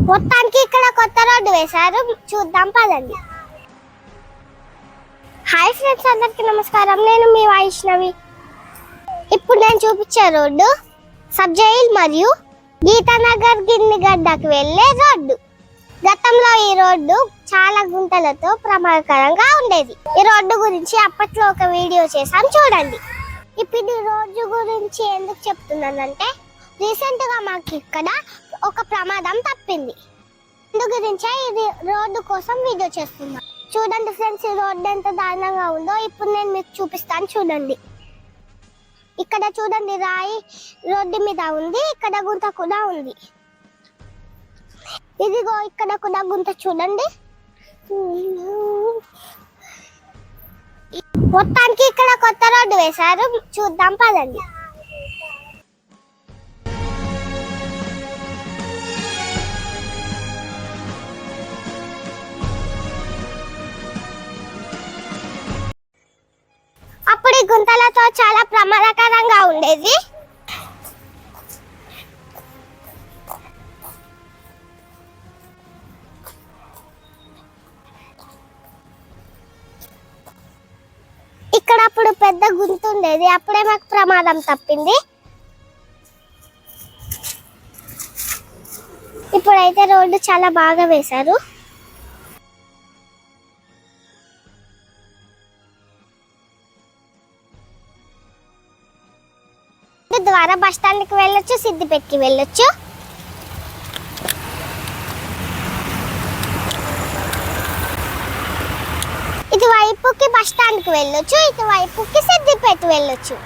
మొత్తానికి ఇక్కడ కొత్త రోడ్డు వేశారు, చూద్దాం పదండి. హాయ్ ఫ్రెండ్స్, అందరికి నమస్కారం. నేను మీ వైష్ణవి. ఇప్పుడు నేను చూపించే రోడ్డు సబ్జైల్ మరియు గీతానగర్ గిన్నెగడ్డకు వెళ్ళే రోడ్డు. గతంలో ఈ రోడ్డు చాలా గుంటలతో ప్రమాదకరంగా ఉండేది. ఈ రోడ్డు గురించి అప్పట్లో ఒక వీడియో చేశాను, చూడండి. ఇప్పుడు ఈ రోడ్డు గురించి ఎందుకు చెప్తున్నానంటే, రీసెంట్ గా మాకు ఇక్కడ ఒక ప్రమాదం తప్పింది. అందు గురించే ఇది రోడ్డు కోసం వీడియో చేస్తున్నాను. చూడండి ఫ్రెండ్స్, ఈ రోడ్డు ఎంత దారుణంగా ఉందో ఇప్పుడు నేను మీకు చూపిస్తాను, చూడండి. ఇక్కడ చూడండి, రాయి రోడ్డు మీద ఉంది, ఇక్కడ గుంత కూడా ఉంది. ఇదిగో ఇక్కడ కూడా గుంత చూడండి. మొత్తానికి ఇక్కడ కొత్త రోడ్డు వేశారు, చూద్దాం పదండి. అప్పుడు ఈ గుంతలతో చాలా ప్రమాదకరంగా ఉండేది. ఇక్కడ అప్పుడు పెద్ద గుంత ఉండేది, అప్పుడే మాకు ప్రమాదం తప్పింది. ఇప్పుడైతే రోడ్డు చాలా బాగా వేశారు. ద్వారా బస్ స్టాండ్కి వెళ్ళొచ్చు, సిద్దిపేటకి వెళ్ళొచ్చు. ఇటువైపుకి బస్ స్టాండ్కి వెళ్ళొచ్చు, ఇటువైపుకి సిద్దిపేట వెళ్ళొచ్చు.